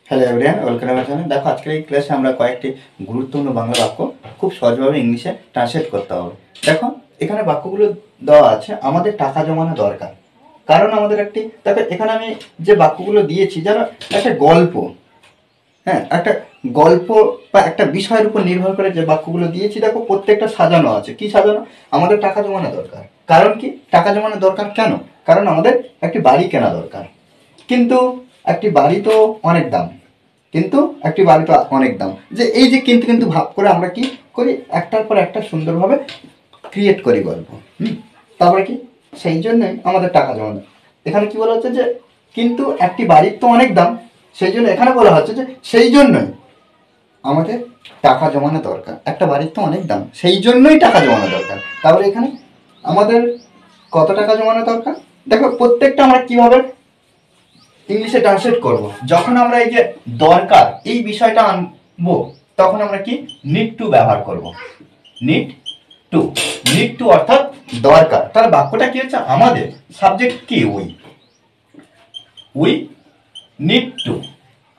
Hello everyone, welcome আমার channel. দেখো আজকের এই ক্লাসে আমরা কয়েকটি গুরুত্বপূর্ণ বাংলা বাক্য খুব সহজভাবে ইংলিশে ট্রান্সলেট করতে হবে। দেখো এখানে বাক্যগুলো দেওয়া আছে, আমাদের টাকা জমানো দরকার। কারণ আমাদের দেখো এখানে আমি যে বাক্যগুলো দিয়েছি যেন একটা গল্প, হ্যাঁ একটা গল্প বা একটা বিষয়ের উপর নির্ভর করে যে বাক্যগুলো দিয়েছি, দেখো প্রত্যেকটা সাজানো আছে। কি সাজানো? আমাদের টাকা জমানো দরকার। কারণ কি টাকা জমানো দরকার? কেন? কারণ আমাদের একটি বাড়ি কেনা দরকার। কিন্তু একটি বাড়ি তো অনেক দাম, যে এই যে কিন্তু কিন্তু ভাব করে আমরা কি করি, একটার পর একটা সুন্দরভাবে ক্রিয়েট করি গল্প। তারপরে কি সেই জন্যই আমাদের টাকা জমানো। এখানে কি বলা হচ্ছে যে কিন্তু একটি বাড়ির তো অনেক দাম, সেই জন্য এখানে বলা হচ্ছে যে সেই জন্যই আমাদের টাকা জমানো দরকার। একটা বাড়ির তো অনেক দাম, সেই জন্যই টাকা জমানো দরকার। তাহলে এখানে আমাদের কত টাকা জমানো দরকার? দেখো প্রত্যেকটা আমরা কিভাবে ইংলিশে ট্রান্সলেট করব। যখন আমরা এই যে দরকার এই বিষয়টা আনবো, তখন আমরা কি নিড টু ব্যবহার করব। নিড টু অর্থাৎ দরকার। তাহলে বাক্যটা কি হচ্ছে? আমাদের সাবজেক্ট কি? We need to.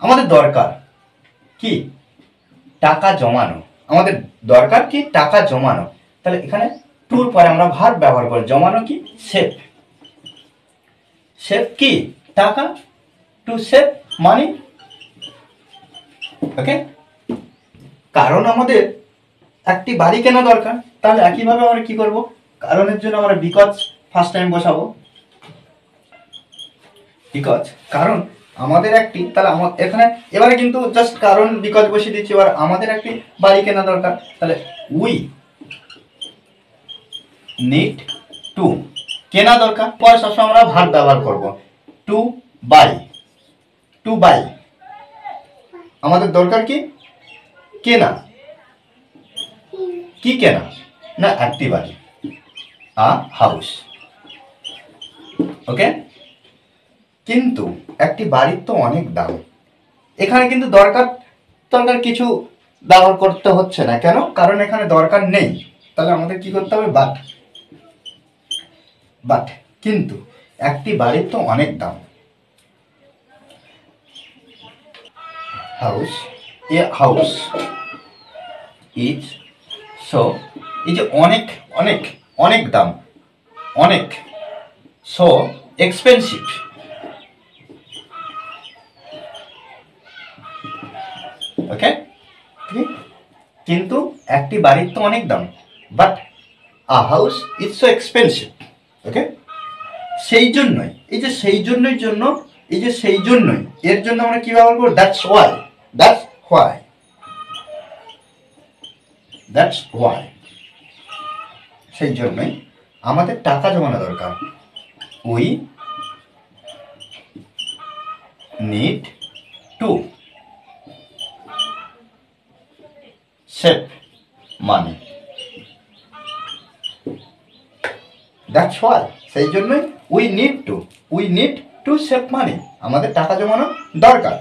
আমাদের দরকার কি? টাকা জমানো। আমাদের দরকার কি? টাকা জমানো। তাহলে এখানে টুর পরে আমরা ভার্ব ব্যবহার করি। জমানো কি? সেভ। সেভ কি? টাকা। Two save money. ওকে, কারণ আমাদের একটি বাড়ি কেনা দরকার। তাহলে একইভাবে আমরা কি করব? কারণের জন্য আমরা বিকজ ফার্স্ট টাইম বসাবো। বিকজ কারণ আমাদের একটি, তাহলে এখানে এবারে কিন্তু জাস্ট কারণ বিকজ বসিয়ে দিচ্ছি। এবার আমাদের একটি বাড়ি কেনা দরকার, তাহলে উই নিড টু। কেনা দরকার, পরে সবসময় আমরা ভার্ব ব্যবহার করব। To buy. আমাদের দরকার কি? কেনা। কি কেনা? না একটি বাড়ি, আ হাউস। ওকে, কিন্তু একটি বাড়ির তো অনেক দাম। এখানে কিন্তু দরকার কিছু ব্যবহার করতে হচ্ছে না। কেন? কারণ এখানে দরকার নেই। তাহলে আমাদের কি করতে হবে? বাট কিন্তু একটি বাড়ির তো অনেক দাম। হাউস ইজ সো, এই যে অনেক অনেক অনেক দাম, অনেক, সো এক্সপেন্সিভ। ওকে, কিন্তু একটি বাড়ির তো অনেক দাম, but a house is so expensive. Okay, সেই জন্যই, এই যে সেই জন্যই জন্য, এই যে সেই জন্যই এর জন্য আমরা কি ব্যবহার করব? That's why. সেই জন্যই আমাদের টাকা জমানো দরকার। We need to save money. That's why, সেই জন্যই উই নিড টু সেভ মানি। আমাদের টাকা জমানো দরকার।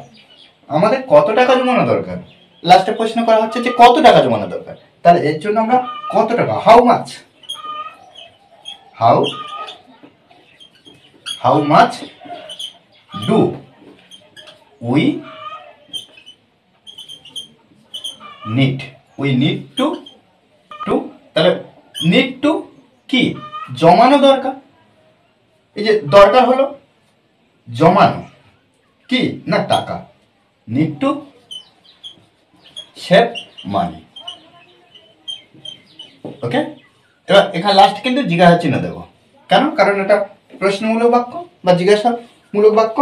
আমাদের কত টাকা জমানো দরকার? লাস্টে প্রশ্ন করা হচ্ছে যে কত টাকা জমানো দরকার। তাহলে এর জন্য আমরা কত টাকা, how much do we need to. তাহলে নিড টু কি? জমানো দরকার। এই যে দরকার হলো জমানো কি? না টাকা। Need to save money. Okay, এবার এখানে লাস্ট কিন্তু জিজ্ঞাসা চিহ্ন দেবো। কেন? কারণ এটা প্রশ্নমূলক বাক্য বা জিজ্ঞাসামূলক বাক্য।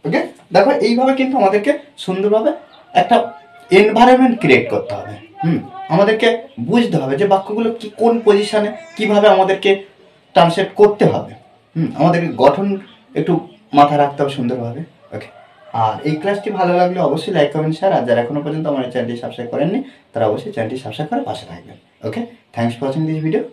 ওকে, দেখো এইভাবে কিন্তু আমাদেরকে সুন্দরভাবে একটা এনভায়রনমেন্ট ক্রিয়েট করতে হবে। আমাদেরকে বুঝতে হবে যে বাক্যগুলো কি, কোন পজিশনে কিভাবে আমাদেরকে ট্রান্সলেট করতে হবে। আমাদেরকে গঠন একটু মাথায় রাখতে হবে সুন্দরভাবে। ওকে, আর এই ক্লাসটি ভালো লাগলে অবশ্যই লাইক কমেন্ট শেয়ার। আর যারা এখনো পর্যন্ত আমার চ্যানেলটি সাবস্ক্রাইব করেননি তারা অবশ্যই চ্যানেলটি সাবস্ক্রাইব করে পাশে থাকবেন। Okay, thanks for watching this video.